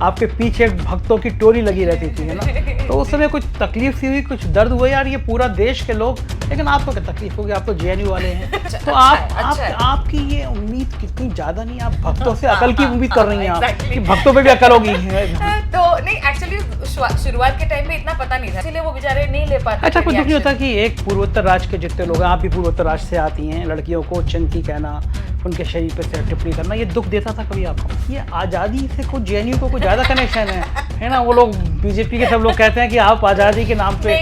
आपके पीछे भक्तों की टोली लगी रहती थी, है ना। तो उस समय कुछ तकलीफ सी हुई, कुछ दर्द हुआ यार, ये पूरा देश के लोग, लेकिन आपको क्या तकलीफ होगी, आप तो जेएनयू वाले हैं। तो आपकी ये उम्मीद कितनी ज़्यादा नहीं, आप भक्तों से अकल की उम्मीद कर रही हैं आप कि भक्तों पे भी अकल होगी। तो नहीं, एक्चुअली शुरुआत के टाइम में इतना पता नहीं था, इसलिए वो बेचारे नहीं ले पाते। अच्छा, कुछ दुख नहीं होता कि एक पूर्वोत्तर राज्य के जितने लोग हैं, आप भी पूर्वोत्तर राज्य से आती हैं, लड़कियों को चंकी कहना, उनके शरीर पे से टिप्पणी करना, ये दुख देता था कभी आपको? ये आज़ादी से कुछ जेएनयू को कुछ ज़्यादा कनेक्शन है ना। वो लोग बीजेपी के सब लोग कहते हैं कि आप आज़ादी के नाम पे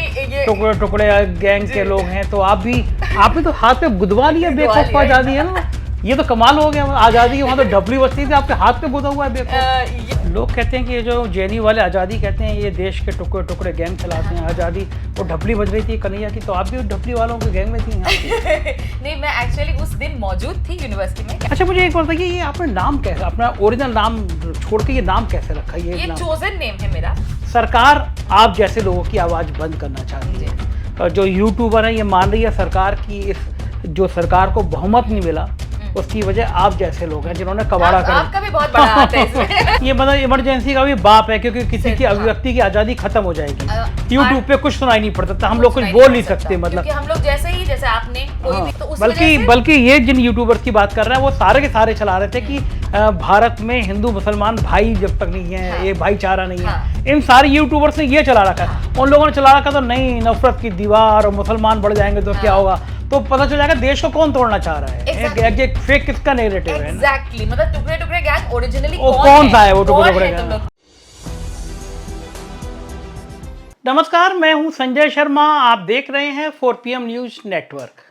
टुकड़े टुकड़े गैंग के लोग हैं, तो आपने तो हाथ पे गुदवा लिया बेवकूफ़ आज़ादी, है ना। ये तो कमाल हो गया, आज़ादी वहाँ तो डबली बजती थी, आपके हाथ पे गुदा हुआ है बेवकूफ़। लोग कहते हैं कि ये जो जेएनयू वाले आज़ादी कहते हैं, ये देश के टुकड़े टुकड़े गैंग चलाते हैं आज़ादी, वो ढपली बज रही थी कन्हैया की, तो आप भी ढपली वालों के गैंग में थी नहीं, मैं एक्चुअली उस दिन मौजूद थी यूनिवर्सिटी में। अच्छा, मुझे एक बात बताइए, ये आपने नाम कैसे, अपना ओरिजिनल नाम छोड़ के ये नाम कैसे रखा? ये चोजन नेम है मेरा। सरकार आप जैसे लोगों की आवाज़ बंद करना चाहती है, जो यूट्यूबर है ये मान रही है सरकार की, इस जो सरकार को बहुमत नहीं मिला उसकी वजह आप जैसे लोग हैं जिन्होंने कबाड़ा कर आपका भी बहुत बड़ा हाथ है इसमें। ये मतलब इमरजेंसी का भी बाप है, क्योंकि किसी की अभिव्यक्ति की आज़ादी खत्म हो जाएगी। यूट्यूब पे कुछ सुनाई नहीं पड़ता था, हम लोग कुछ बोल नहीं सकते, मतलब हम लोग जैसे आपने कोई भी, तो बल्कि ये जिन यूट्यूबर्स की बात कर रहे हैं वो सारे के सारे चला रहे थे कि भारत में हिंदू मुसलमान भाई जब तक नहीं है, ये भाईचारा नहीं है, इन सारे यूट्यूबर्स ने ये चला रखा है। उन लोगों ने चला रखा तो नहीं, नफरत की दीवार और मुसलमान बढ़ जाएंगे तो क्या होगा, तो पता चल जाएगा देश को कौन तोड़ना चाह रहा है। एक फेक किसका नैरेटिव है। एग्जैक्टली, मतलब टुकड़े टुकड़े गैंग ओरिजिनली कौन सा है वो टुकड़े टुकड़े गैंग? नमस्कार, मैं हूं संजय शर्मा, आप देख रहे हैं 4PM न्यूज नेटवर्क।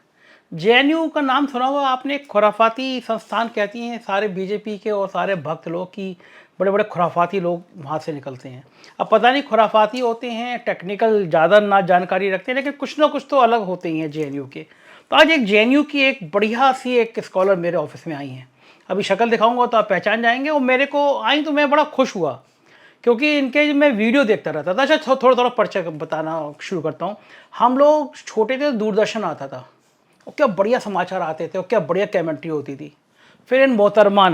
जेएनयू का नाम सुना हुआ आपने, खुराफाती संस्थान कहती हैं सारे बीजेपी के और सारे भक्त लोग की, बड़े बड़े खुराफाती लोग वहाँ से निकलते हैं। अब पता नहीं खुराफाती होते हैं, टेक्निकल ज़्यादा ना जानकारी रखते हैं, लेकिन कुछ ना कुछ तो अलग होते ही हैं जेएनयू के। तो आज एक जेएनयू की एक बढ़िया सी एक स्कॉलर मेरे ऑफिस में आई हैं, अभी शक्ल दिखाऊंगा तो आप पहचान जाएंगे। और मेरे को आई तो मैं बड़ा खुश हुआ, क्योंकि इनके मैं वीडियो देखता रहता था। अच्छा, थोड़ा थोड़ा परिचय बताना शुरू करता हूँ। हम लोग छोटे थे, दूरदर्शन आता था, और क्या बढ़िया समाचार आते थे और क्या बढ़िया कमेंट्री होती थी। फिर इन मोहतरमा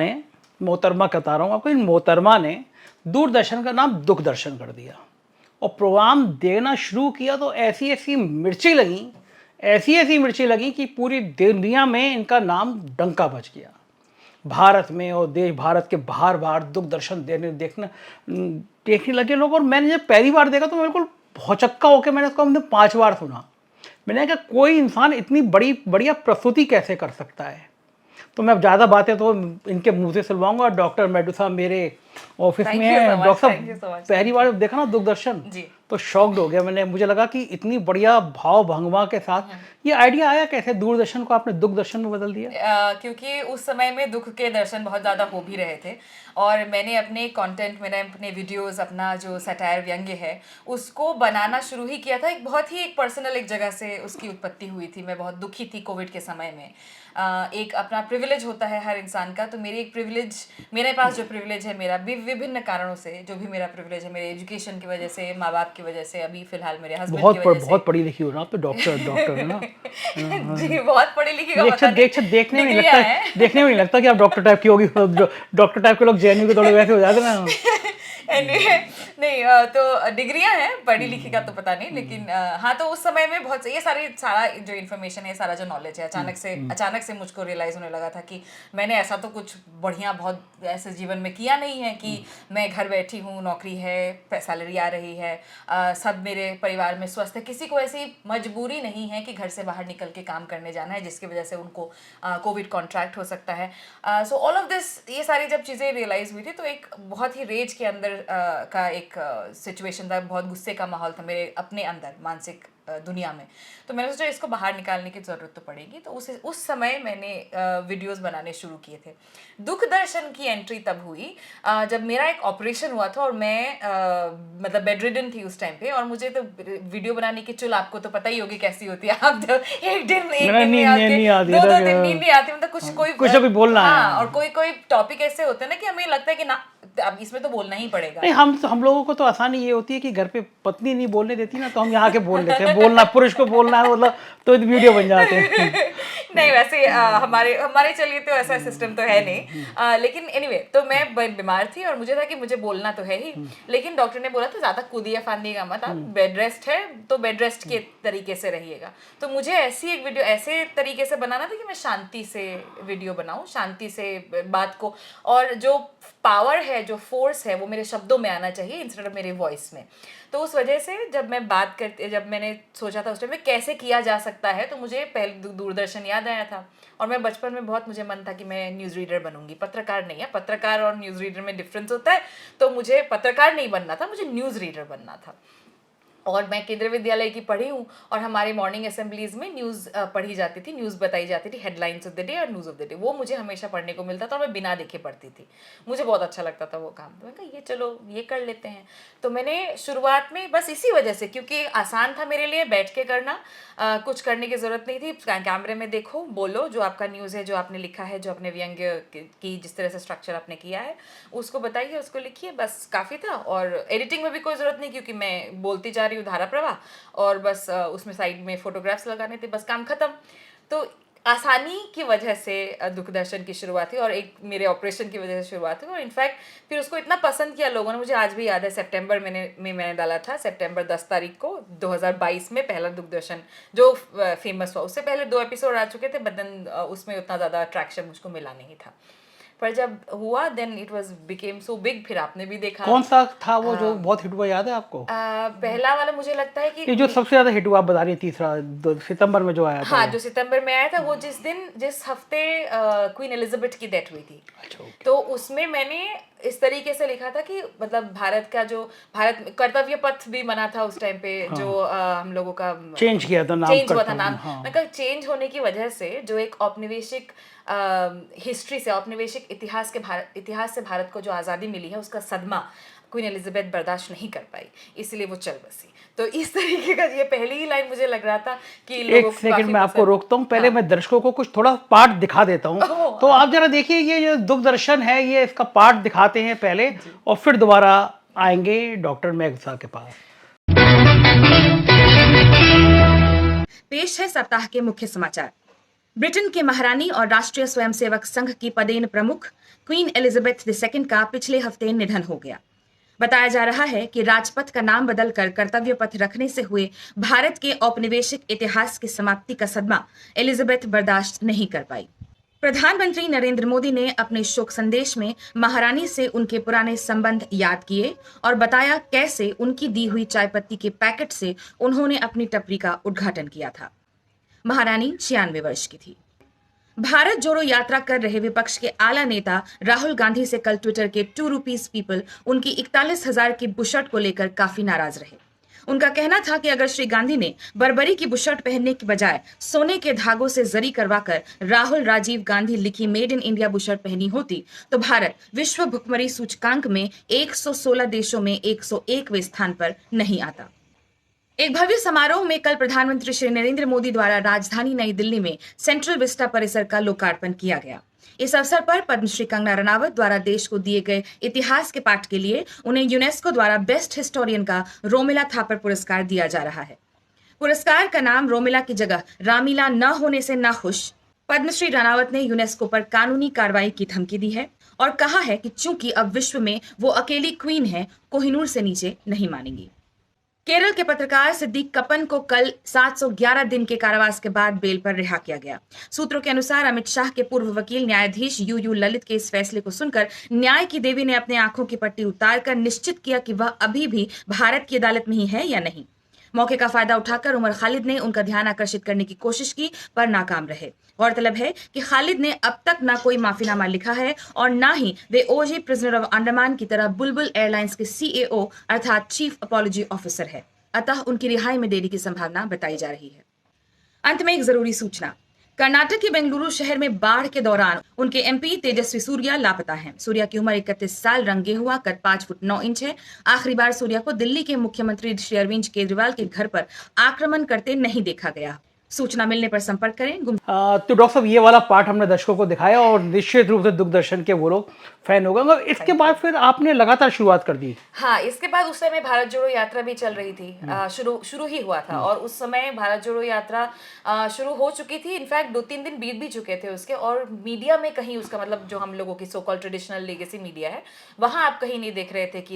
बता रहा हूँ आपको, इन मोहतरमा ने दूरदर्शन का नाम दूरदर्शन कर दिया और प्रोग्राम देना शुरू किया, तो ऐसी ऐसी मिर्ची लगी कि पूरी दुनिया में इनका नाम डंका बज गया, भारत में और भारत के बाहर दूरदर्शन देखने लगे लोग। और मैंने जब पहली बार देखा तो बिल्कुल भौचक्का होकर मैंने उसको 5 बार सुना। मैंने कहा कोई इंसान इतनी बढ़िया प्रस्तुति कैसे कर सकता है। तो मैं अब ज़्यादा बातें तो इनके मुंह से सुलवाऊंगा। डॉक्टर मैडू साहब मेरे ऑफिस में है। डॉक्टर साहब पहली बार देखा ना दूरदर्शन तो शॉक्ड हो गया मैंने, मुझे लगा कि इतनी बढ़िया भाव भंगमा के साथ ये आइडिया आया कैसे, दूरदर्शन को आपने दुखदर्शन में बदल दिया? क्योंकि उस समय में दुख के दर्शन बहुत ज़्यादा हो भी रहे थे, और मैंने अपने कंटेंट, मैंने अपने वीडियोस, अपना जो सटायर व्यंग्य है उसको बनाना शुरू ही किया था। एक बहुत ही पर्सनल एक जगह से उसकी उत्पत्ति हुई थी। मैं बहुत दुखी थी कोविड के समय में। एक अपना प्रिविलेज होता है हर इंसान का, तो मेरी एक प्रिविलेज, मेरे पास जो प्रिविलेज है मेरा, विभिन्न कारणों से जो भी मेरा प्रिविलेज है, मेरे एजुकेशन की वजह से, माँ बाप की वजह से, अभी फिलहाल मेरे हस्बैंड की वजह से। बहुत पढ़ी लिखी हो ना आप तो, डॉक्टर है ना। जी, बहुत पढ़ी लिखी का पता नहीं। देखने में नहीं लगता कि आप डॉक्टर टाइप की होगी। डॉक्टर टाइप के लोग जेएनयू के थोड़े वैसे हो जाते ना। नहीं, तो डिग्रियां हैं, पढ़ी लिखी का तो पता नहीं, लेकिन हाँ, तो उस समय में बहुत ये सारा जो इन्फॉर्मेशन है, सारा जो नॉलेज है, अचानक से मुझको रियलाइज होने लगा था कि मैंने ऐसा तो कुछ बढ़िया बहुत ऐसे जीवन में किया नहीं है कि मैं घर बैठी हूँ, नौकरी है, सैलरी आ रही है, सब मेरे परिवार में स्वस्थ है, किसी को ऐसी मजबूरी नहीं है कि घर से बाहर निकल के काम करने जाना है जिसकी वजह से उनको कोविड कॉन्ट्रैक्ट हो सकता है। सो ऑल ऑफ दिस, ये सारी जब चीज़ें रियलाइज हुई थी तो एक बहुत ही रेज के अंदर का एक सिचुएशन था, बहुत गुस्से का माहौल था मेरे अपने अंदर मानसिक दुनिया में। तो मैंने सोचा इसको बाहर निकालने की ज़रूरत तो पड़ेगी, तो उस समय मैंने वीडियोस बनाने शुरू किए थे। दुख दर्शन की एंट्री तब हुई जब मेरा एक ऑपरेशन हुआ था और मैं मतलब बेडरिडन थी उस टाइम पे, और मुझे तो वीडियो बनाने की चुल आपको तो पता ही होगी कैसी होती है। आप तो एक दिन नहीं आती, दो दिन नींद नहीं आती, मतलब कुछ अभी बोलना है। और कोई टॉपिक ऐसे होते हैं ना कि हमें लगता है कि ना अब इसमें तो बोलना ही पड़ेगा। नहीं, हम लोगों को तो आसानी ये होती है कि घर पे पत्नी नहीं बोलने देती ना, तो हम यहाँ के बोल लेते हैं। बोलना, पुरुष को बोलना है मतलब तो वीडियो बन जाते हैं। नहीं वैसे हमारे हमारे चलिए तो ऐसा सिस्टम तो है नहीं, लेकिन एनीवे तो मैं बीमार थी और मुझे था कि मुझे बोलना तो है ही, लेकिन डॉक्टर ने बोला था ज़्यादा कूदिए फांदिएगा मत, आप बेड रेस्ट है तो बेड रेस्ट के तरीके से रहिएगा। तो मुझे ऐसी एक वीडियो ऐसे तरीके से बनाना था कि मैं शांति से वीडियो बनाऊँ, शांति से बात को, और जो पावर है, जो फोर्स है, वो मेरे शब्दों में आना चाहिए इंस्टेड ऑफ मेरे वॉइस में। तो उस वजह से जब मैंने सोचा था उस टाइम में कैसे किया जा सकता है, तो मुझे पहले दूरदर्शन याद आया था। और मैं बचपन में बहुत मुझे मन था कि मैं न्यूज़ रीडर बनूंगी, पत्रकार नहीं है, पत्रकार और न्यूज़ रीडर में डिफरेंस होता है। तो मुझे पत्रकार नहीं बनना था, मुझे न्यूज़ रीडर बनना था। और मैं केंद्रीय विद्यालय की पढ़ी हूँ और हमारे मॉर्निंग असेंबलीज में न्यूज़ पढ़ी जाती थी, न्यूज़ बताई जाती थी, हेडलाइंस ऑफ द डे और न्यूज़ ऑफ द डे, वो मुझे हमेशा पढ़ने को मिलता था और मैं बिना देखे पढ़ती थी, मुझे बहुत अच्छा लगता था वो काम। तो मैं कहा ये चलो ये कर लेते हैं। तो मैंने शुरुआत में बस इसी वजह से, क्योंकि आसान था मेरे लिए बैठ के करना, कुछ करने की ज़रूरत नहीं थी, कैमरे में देखो, बोलो जो आपका न्यूज़ है, जो आपने लिखा है, जो अपने व्यंग्य की जिस तरह से स्ट्रक्चर आपने किया है उसको बताइए, उसको लिखिए, बस काफ़ी था। और एडिटिंग में भी कोई ज़रूरत नहीं, क्योंकि मैं बोलती जा रही हूँ धारा प्रवाह, और बस उसमें साइड में फोटोग्राफ्स लगाने थे, बस काम खत्म। तो आसानी की वजह से दूरदर्शन की शुरुआत हुई और एक मेरे ऑपरेशन की वजह से शुरुआत हुई। और इनफैक्ट फिर उसको इतना पसंद किया लोगों ने, मुझे आज भी याद है सितंबर मैंने डाला था, सितंबर 10 तारीख को 2022 में पहला दूरदर्शन जो फेमस हुआ। उससे पहले 2 एपिसोड आ चुके थे, बट देन उसमें उतना ज़्यादा अट्रैक्शन मुझको मिला नहीं था। पर जब हुआ then it was became so big. फिर आपने भी देखा। कौन सा था वो जो बहुत हिट हुआ, याद है आपको? पहला वाला मुझे लगता है कि ये जो सबसे ज्यादा हिट हुआ, आप बता रही हैं, तीसरा सितंबर में जो आया था। हाँ, जो सितंबर में आया था, वो जिस हफ्ते क्वीन एलिजाबेथ की डेथ हुई थी। अच्छा, तो उसमें मैंने इस तरीके से लिखा था कि मतलब भारत कर्तव्य पथ भी बना था उस टाइम पे, जो हम लोगों का चेंज किया था नाम, चेंज हुआ था नाम। मतलब चेंज होने की वजह से जो एक औपनिवेशिक हिस्ट्री से, औपनिवेशिक इतिहास से भारत को जो आज़ादी मिली है, उसका सदमा क्वीन एलिजाबेथ बर्दाश्त नहीं कर पाई, इसलिए वो चल बसी। तो इस तरीके का ये पहली ही लाइन मुझे लग रहा था कि लोगों एक सेकंड में आपको रोकता हूँ, पहले मैं दर्शकों को कुछ थोड़ा पार्ट दिखा देता हूँ। तो आप जरा देखिए, ये जो दूरदर्शन है, ये इसका पार्ट दिखाते हैं पहले, और फिर दोबारा आएंगे डॉक्टर मेघसा के पास। पेश है सप्ताह के मुख्य समाचार। ब्रिटेन के महारानी और राष्ट्रीय स्वयंसेवक संघ की पदेन प्रमुख क्वीन एलिजाबेथ II का पिछले हफ्ते निधन हो गया। बताया जा रहा है कि राजपथ का नाम बदलकर कर्तव्य पथ रखने से हुए भारत के औपनिवेशिक इतिहास की समाप्ति का सदमा एलिजाबेथ बर्दाश्त नहीं कर पाई। प्रधानमंत्री नरेंद्र मोदी ने अपने शोक संदेश में महारानी से उनके पुराने संबंध याद किए और बताया कैसे उनकी दी हुई चाय पत्ती के पैकेट से उन्होंने अपनी टपरी का उद्घाटन किया था। महारानी 96 वर्ष की थी। भारत जोड़ो यात्रा कर रहे विपक्ष के आला नेता राहुल गांधी से कल ट्विटर के 2 रुपीज पीपल उनकी 41,000 की बुशर्ट को लेकर काफी नाराज रहे। उनका कहना था कि अगर श्री गांधी ने बर्बरी की बुशर्ट पहनने की बजाय सोने के धागों से जरी करवाकर राहुल राजीव गांधी लिखी मेड इन इंडिया बुशर्ट पहनी होती तो भारत विश्व भुखमरी सूचकांक में 116 देशों में 101वें स्थान पर नहीं आता। एक भव्य समारोह में कल प्रधानमंत्री श्री नरेंद्र मोदी द्वारा राजधानी नई दिल्ली में सेंट्रल विस्टा परिसर का लोकार्पण किया गया। इस अवसर पर पद्मश्री कंगना रनावत द्वारा देश को दिए गए इतिहास के पाठ के लिए उन्हें यूनेस्को द्वारा बेस्ट हिस्टोरियन का रोमिला थापर पुरस्कार दिया जा रहा है। पुरस्कार का नाम रोमिला की जगह रामीला न होने से न खुश पद्मश्री रनावत ने यूनेस्को पर कानूनी कार्रवाई की धमकी दी है और कहा है कि चूंकि अब विश्व में वो अकेली क्वीन है, कोहिनूर से नीचे नहीं मानेंगी। केरल के पत्रकार सिद्दीक कपन को कल 711 दिन के कारावास के बाद बेल पर रिहा किया गया। सूत्रों के अनुसार अमित शाह के पूर्व वकील न्यायाधीश यू ललित के इस फैसले को सुनकर न्याय की देवी ने अपने आंखों की पट्टी उतारकर निश्चित किया कि वह अभी भी भारत की अदालत में ही है या नहीं। मौके का फायदा उठाकर उमर खालिद ने उनका ध्यान आकर्षित करने की कोशिश की पर नाकाम रहे। गौरतलब है कि खालिद ने अब तक ना कोई माफीनामा लिखा है और ना ही वे ओजी प्रिजनर ऑफ अंडमान की तरह बुलबुल एयरलाइंस के सीएओ अर्थात चीफ अपॉलॉजी ऑफिसर है। अतः उनकी रिहाई में देरी की संभावना बताई जा रही है। अंत में एक जरूरी सूचना। कर्नाटक के बेंगलुरु शहर में बाढ़ के दौरान उनके एमपी तेजस्वी सूर्या लापता हैं। सूर्या की उम्र 31 साल, रंग गेहुआ, कद 5 फुट 9 इंच है। आखिरी बार सूर्या को दिल्ली के मुख्यमंत्री श्री अरविंद केजरीवाल के घर पर आक्रमण करते नहीं देखा गया। सूचना मिलने पर संपर्क करें। तो डॉक्टर साहब ये वाला पार्ट हमने दर्शकों को दिखाया और निश्चित रूप से दूरदर्शन के वो लोग फैन हो गए, मगर इसके बाद फिर आपने लगातार शुरुआत कर दी। हाँ, इसके बाद उस समय भारत जोड़ो यात्रा भी चल रही थी। शुरू ही हुआ था और उस समय भारत जोड़ो यात्रा शुरू हो चुकी थी। इनफैक्ट 2-3 दिन बीत भी चुके थे उसके, और मीडिया में कहीं उसका मतलब जो हम लोगों की so called traditional legacy media है, वहाँ आप कहीं नहीं देख रहे थे कि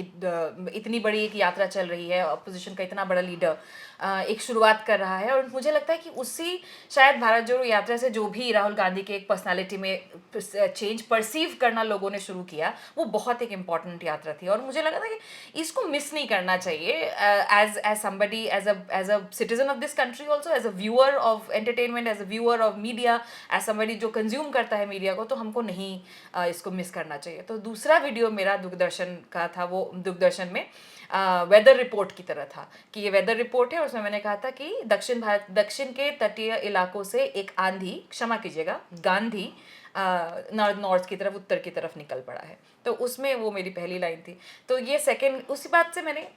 इतनी बड़ी एक यात्रा चल रही है, अपोजिशन का इतना बड़ा लीडर एक शुरुआत कर रहा है। और मुझे लगता है कि उसी शायद भारत जोड़ो यात्रा से जो भी राहुल गांधी के एक पर्सनालिटी में चेंज परसीव करना लोगों ने शुरू किया, वो बहुत एक इम्पॉर्टेंट यात्रा थी। और मुझे लगा था कि इसको मिस नहीं करना चाहिए, as somebody, as a citizen of this country, also as a viewer of entertainment, as a viewer of media, as somebody जो कंज्यूम करता है मीडिया को, तो हमको नहीं इसको मिस करना चाहिए। तो दूसरा वीडियो मेरा दूरदर्शन का था, वो दूरदर्शन में वेदर रिपोर्ट की तरह था कि ये वेदर रिपोर्ट है। उसमें मैंने कहा था कि दक्षिण के तटीय इलाकों से एक आंधी, क्षमा कीजिएगा, गांधी नॉर्थ की तरफ, उत्तर की तरफ निकल पड़ा है। तो उसमें वो मेरी पहली लाइन थी। तो ये सेकंड, उसी बात से मैंने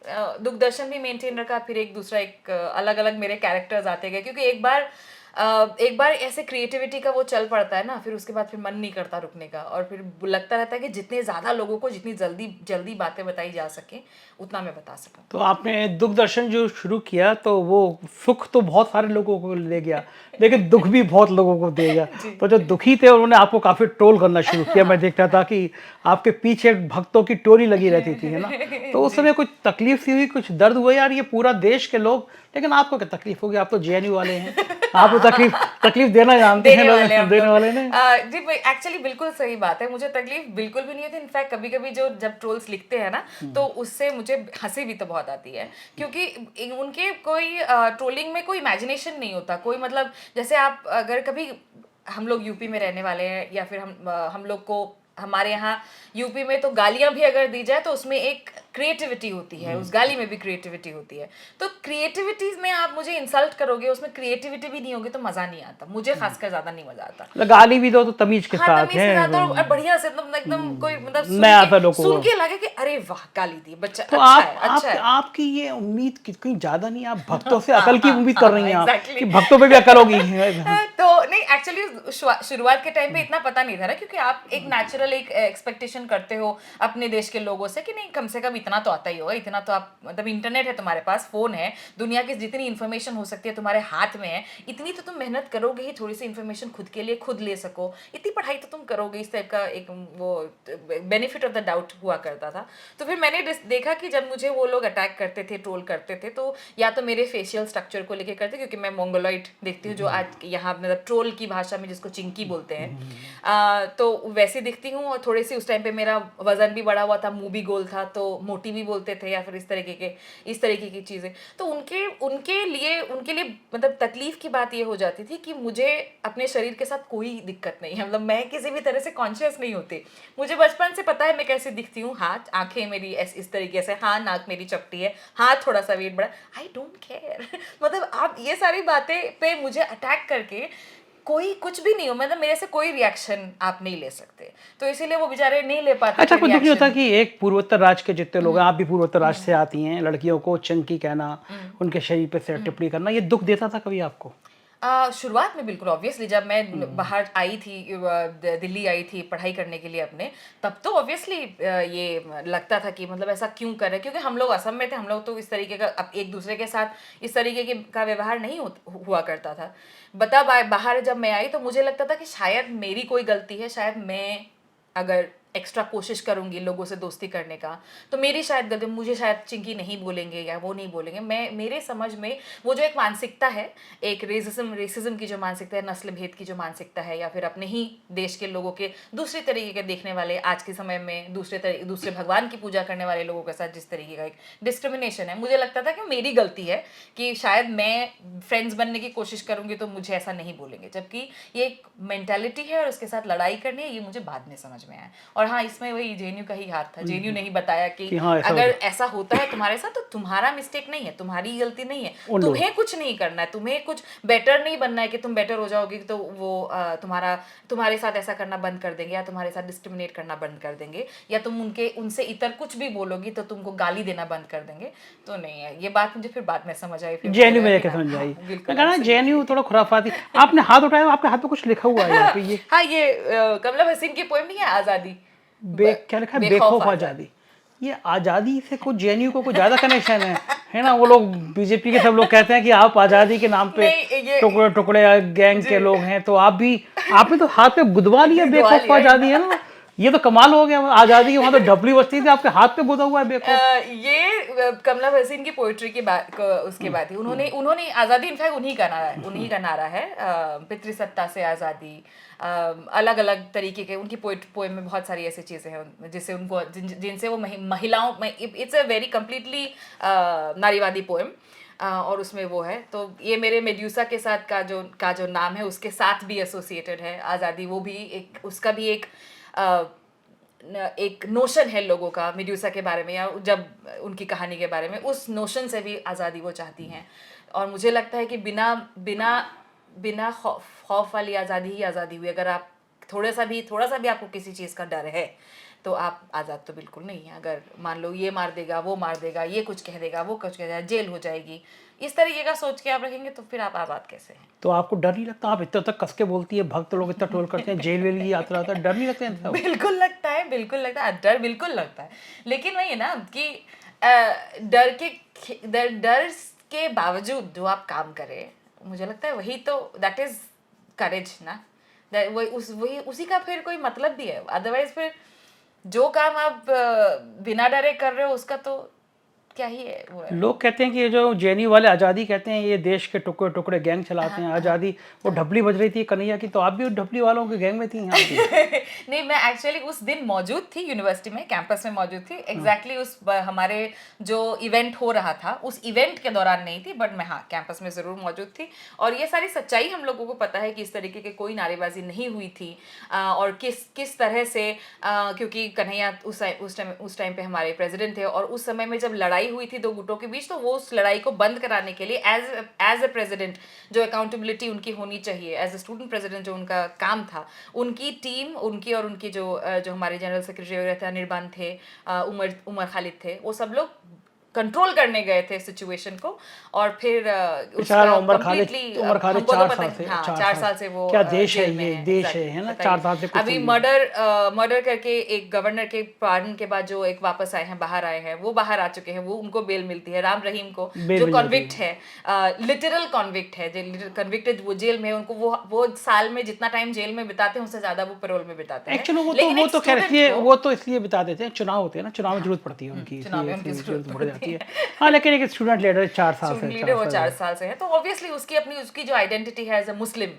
दूरदर्शन भी मेंटेन रखा। फिर एक दूसरा एक अलग अलग मेरे कैरेक्टर्स आते गए, क्योंकि एक बार ऐसे क्रिएटिविटी का वो चल पड़ता है ना, फिर उसके बाद फिर मन नहीं करता रुकने का, और फिर लगता रहता है कि जितने ज़्यादा लोगों को जितनी जल्दी जल्दी बातें बताई जा सके उतना मैं बता सकूं। तो आपने दूरदर्शन जो शुरू किया तो वो सुख तो बहुत सारे लोगों को ले गया, लेकिन दुख भी बहुत लोगों को दे गया। तो जो दुखी थे उन्होंने आपको काफ़ी ट्रोल करना शुरू किया। मैं देख रहा था कि आपके पीछे भक्तों की टोली लगी रहती थी, है ना? तो उस समय कुछ तकलीफ सी हुई, कुछ दर्द हुआ यार, ये पूरा देश के लोग, लेकिन आपको क्या तकलीफ होगी? आप तो जेएनयू वाले हैं, आप तो तकलीफ देना जानते हैं, देने वाले ने। जी, एक्चुअली बिल्कुल सही बात है, मुझे तकलीफ बिल्कुल भी नहीं होती। इनफैक्ट कभी कभी जो जब ट्रोल्स लिखते हैं ना, तो उससे मुझे हंसी भी तो बहुत आती है, क्योंकि उनके कोई ट्रोलिंग में कोई इमेजिनेशन नहीं होता, कोई मतलब जैसे आप अगर कभी, हम लोग यूपी में रहने वाले हैं, या फिर हम लोग को हमारे यहाँ यूपी में तो गालियां भी अगर दी जाए तो उसमें एक क्रिएटिविटी होती है, उस गाली में भी क्रिएटिविटी होती है। तो क्रिएटिविटीज में आप मुझे इंसल्ट करोगे, उसमें क्रिएटिविटी भी नहीं होगी तो मजा नहीं आता, मुझे खासकर ज्यादा नहीं मजा आता। गाली भी दो तो तमीज के हाँ, साथ तमीज के साथ, और बढ़िया से एकदम कोई मतलब सुन के लगे कि अरे वाह गाली दी बच्चा, तो अच्छा है। आपकी ये उम्मीद कितनी ज्यादा नहीं, आप भक्तों से अकल की उम्मीद कर रही हैं आप, कि भक्तों पे भी अकल होगी। तो नहीं, एक्चुअली शुरुआत के टाइम पे इतना पता नहीं था ना, क्योंकि आप एक नेचुरल एक एक्सपेक्टेशन करते हो अपने देश के लोगों से कि नहीं कम से कम इतना तो आता ही होगा, इतना तो आप मतलब इंटरनेट है तुम्हारे पास, फोन है, दुनिया की जितनी इन्फॉर्मेशन हो सकती है तुम्हारे हाथ में है, इतनी तो तुम मेहनत करोगे ही, थोड़ी सी इन्फॉर्मेशन खुद के लिए खुद ले सको, इतनी पढ़ाई तो तुम करोगे। इस टाइप का एक वो बेनिफिट ऑफ द डाउट हुआ करता था। तो फिर मैंने देखा कि जब मुझे वो लोग अटैक करते थे, ट्रोल करते थे, तो या तो मेरे फेशियल स्ट्रक्चर को लेकर करते, क्योंकि मैं मोंगोलॉइड देखती हूँ, जो आज यहाँ मतलब ट्रोल की भाषा में जिसको चिंकी बोलते हैं, तो वैसे दिखती हूँ। और थोड़ी सी उस टाइम पे मेरा वजन भी बढ़ा हुआ था, मुंह भी गोल था, तो मोटी भी बोलते थे, या फिर इस तरीके की चीज़ें। तो उनके लिए मतलब तकलीफ की बात ये हो जाती थी कि मुझे अपने शरीर के साथ कोई दिक्कत नहीं है, मतलब मैं किसी भी तरह से कॉन्शियस नहीं होती। मुझे बचपन से पता है मैं कैसे दिखती हूँ, हाथ आंखें मेरी इस तरीके से, हाँ नाक मेरी चपटी है, हाथ थोड़ा सा वेट बड़ा, आई डोंट केयर। मतलब आप ये सारी बातें पे मुझे अटैक करके कोई कुछ भी नहीं हो, मतलब मेरे से कोई रिएक्शन आप नहीं ले सकते, तो इसीलिए वो बेचारे नहीं ले पाते। अच्छा, कुछ दुख नहीं होता कि एक पूर्वोत्तर राज्य के जितने लोग हैं, आप भी पूर्वोत्तर राज्य से आती हैं, लड़कियों को चंकी कहना, उनके शरीर पे सिर टिप्पणी करना, ये दुख देता था कभी आपको? शुरुआत में बिल्कुल ऑब्वियसली, जब मैं बाहर आई थी, दिल्ली आई थी पढ़ाई करने के लिए अपने, तब तो ऑब्वियसली ये लगता था कि मतलब ऐसा क्यों कर रहे हैं, क्योंकि हम लोग असम में थे, हम लोग तो इस तरीके का एक दूसरे के साथ इस तरीके का व्यवहार नहीं हुआ करता था। बाहर जब मैं आई तो मुझे लगता था कि शायद मेरी कोई गलती है, शायद मैं अगर एक्स्ट्रा कोशिश करूंगी लोगों से दोस्ती करने का तो मेरी शायद गलती, मुझे शायद चिंकी नहीं बोलेंगे या वो नहीं बोलेंगे। मेरे समझ में वो जो एक मानसिकता है, एक रेसिज्म की जो मानसिकता है, नस्ल भेद की जो मानसिकता है, या फिर अपने ही देश के लोगों के दूसरे तरीके के देखने वाले, आज के समय में दूसरे भगवान की पूजा करने वाले लोगों के साथ जिस तरीके का एक डिस्क्रिमिनेशन है, मुझे लगता था कि मेरी गलती है, कि शायद मैं फ्रेंड्स बनने की कोशिश करूंगी तो मुझे ऐसा नहीं बोलेंगे, जबकि ये एक मेंटालिटी है और उसके साथ लड़ाई करनी है, ये मुझे बाद में समझ में आया। और हाँ, इसमें वही जेएनयू का ही हाथ था। जेएनयू ने ही बताया कि हाँ, ऐसा अगर ऐसा होता है तुम्हारे साथ तो तुम्हारा मिस्टेक नहीं है, तुम्हारी गलती नहीं है, उन लोग। तुम्हें कुछ नहीं करना है, तुम्हें कुछ बेटर नहीं बनना है कि तुम बेटर हो जाओगे तो वो तुम्हारे साथ ऐसा करना बंद कर देंगे, या तुम्हारे साथ डिस्क्रिमिनेट करना बंद कर देंगे, या तुम उनसे इतर कुछ भी बोलोगी तो तुमको गाली देना बंद कर देंगे। तो नहीं है, ये बात मुझे फिर बाद में समझ आई। फिर जेएनयू में मुझे जाके लगा कि समझ हाँ, आई। बिल्कुल मैं कहा ऐसे ही जेएनयू है। थोड़ा खुराफाती। आपने हाथ उठाया, आपके हाथ पे कुछ लिखा हुआ है यहाँ पे, ये हाँ, ये कमला हसीन की पोएम नहीं है आजादी, क्या लिखा है, बेखौफ बेखौफ आजादी। ये आजादी से कुछ जेएनयू को कुछ ज्यादा कनेक्शन है ना? वो लोग बीजेपी के सब लोग कहते हैं कि आप आजादी के नाम पे नहीं, ये टुकड़े टुकड़े गैंग के लोग हैं, तो आप भी, आपने तो हाथ पे गुदवा लिया गुदवा बेखौफ लिया। आजादी, है ना? ये तो कमाल हो गया। आजादी वहां तो ढपली बजती थी, आपके हाथ पे गुदा हुआ है बेखौफ। ये कमला हसीन की पोइट्री की बात उसके बाद ही उन्होंने आज़ादी, इनफैक्ट उन्हीं का नारा है, पितृसत्ता से आज़ादी। अलग अलग तरीके के उनकी पोएम में बहुत सारी ऐसी चीज़ें हैं जिससे उनको जिनसे वो महिलाओं में, इट्स अ वेरी कम्प्लीटली नारीवादी पोएम। और उसमें वो है, तो ये मेरे मेड्यूसा के साथ का जो नाम है उसके साथ भी एसोसिएटेड है आज़ादी। वो भी एक, उसका भी एक नोशन है लोगों का मेड्यूसा के बारे में, या जब उनकी कहानी के बारे में, उस नोशन से भी आज़ादी वो चाहती हैं। और मुझे लगता है कि बिना बिना बिना खौफ वाली आज़ादी ही आज़ादी हुई। अगर आप थोड़ा सा भी आपको किसी चीज़ का डर है तो आप आज़ाद तो बिल्कुल नहीं है। अगर मान लो ये मार देगा, वो मार देगा, ये कुछ कह देगा, वो कुछ कह देगा, जेल हो जाएगी, इस तरीके का सोच के आप रखेंगे तो फिर आप आज़ाद कैसे हैं? तो आपको डर नहीं लगता? आप इतना तक कस के बोलती है, भक्त लोग इतना ट्रोल करते हैं, जेल वेल की यात्रा होता है, डर नहीं लगता है इनका? बिल्कुल लगता है, डर बिल्कुल लगता है। लेकिन वही है ना कि डर के बावजूद जो आप काम करें, मुझे लगता है वही तो, दैट इज करेज ना। वही उसी का फिर कोई मतलब भी है। अदरवाइज फिर जो काम आप बिना डरे कर रहे हो उसका तो क्या ही है वो है। लोग कहते हैं कि ये जो जेएनयू वाले आज़ादी कहते हैं, ये देश के टुकड़े टुकड़े गैंग चलाते हैं, आज़ादी। वो ढपली बज रही थी कन्हैया की, तो आप भी ढपली वालों के गैंग में थी यहाँ की? नहीं, मैं एक्चुअली उस दिन मौजूद थी, यूनिवर्सिटी में कैंपस में मौजूद थी। एग्जैक्टली हमारे जो इवेंट हो रहा था उस इवेंट के दौरान नहीं थी, बट मैं हाँ कैंपस में ज़रूर मौजूद थी। और ये सारी सच्चाई हम लोगों को पता है कि इस तरीके की कोई नारेबाजी नहीं हुई थी। और किस तरह से, क्योंकि कन्हैया उस टाइम पे हमारे प्रेसिडेंट थे, और उस समय में जब लड़ाई हुई थी दो गुटों के बीच, तो वो उस लड़ाई को बंद कराने के लिए एज अ प्रेसिडेंट जो अकाउंटेबिलिटी उनकी होनी चाहिए, एज अ स्टूडेंट प्रेसिडेंट जो उनका काम था, उनकी टीम, उनकी जो हमारे जनरल सेक्रेटरी वगैरह थे, अनिर्बान थे, उमर खालिद थे, वो सब लोग कंट्रोल करने गए थे सिचुएशन को। और फिर बेचारा उमर खालिद हमको तो 4 पता साल है, से, हाँ 4 4 साल साल से वो क्या देश है जेल में ये, देश है ना? 4 साल से कुछ अभी नहीं। मर्डर करके एक गवर्नर के पार्डन के बाद जो एक वापस आए हैं, बाहर आए हैं, वो बाहर आ चुके हैं, वो उनको बेल मिलती है। राम रहीम को बेल जो मिल जाती कॉन्विक्ट है, लिटरल कॉन्विक्ट है, जो कन्विक्टेड, वो जेल में है, उनको वो साल में जितना टाइम जेल में बिताते हैं उससे ज्यादा वो पैरोल में बिताते हैं। एक्चुअली लेकिन वो एक तो खैर student इसलिए, को- वो तो इसलिए बता देते हैं, चुनाव होते हैं ना, चुनाव में जरूरत पड़ती है उनकी, चुनाव में इसलिए उनकी जरूरत जरूरत बढ़ जाती है। हाँ, लेकिन एक स्टूडेंट लीडर 4 साल स्टूडेंट से, लीडर वो 4 साल से है, तो ऑब्वियसली उसकी जो आइडेंटिटी है एज अ मुस्लिम,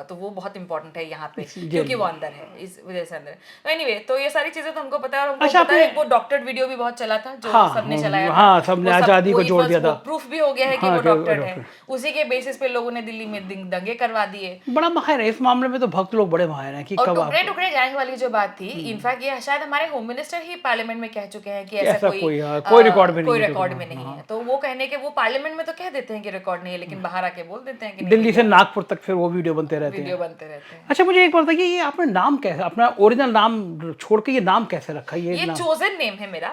तो वो बहुत इंपॉर्टेंट है यहाँ पे, क्योंकि वो अंदर है, इस वजह से अंदर है। तो एनीवे, तो ये सारी चीजें तो हमको पता है। और हमको अच्छा, पता है आपने- वो डॉक्टर्ड वीडियो भी बहुत चला था जो हाँ, सबने चलाया था। हाँ, सबने आज़ादी को जोड़ दिया था। प्रूफ भी हो गया है कि हाँ, वो कि डॉक्टर्ड है। डॉक्टर। उसी के बेसिस पे लोगों ने दिल्ली में दंगे करवा दिए। बड़ा माहिर है इस मामले में, तो भक्त लोग बड़े माहिर हैं कि और कब टुकड़े आप टुकड़े गैंग वाली जो बात थी, इनफैक्ट ये शायद हमारे होम मिनिस्टर ही पार्लियामेंट में कह चुके हैं कि ऐसा ऐसा कोई कोई रिकॉर्ड में नहीं कोई है, रिकॉर्ड हाँ, में नहीं हाँ। है। तो वो कहने के, वो पार्लियामेंट में तो कह देते हैं कि रिकॉर्ड नहीं है, लेकिन बाहर आके बोल देते हैं कि नहीं, दिल्ली से नागपुर तक फिर वो वीडियो बनते रहते हैं। वीडियो बनते रहते हैं। अच्छा, मुझे एक बात बताइए, ये आपने नाम कैसे, अपना ओरिजिनल नाम छोड़ के ये नाम कैसे रखा? ये नाम चोजन नेम है मेरा।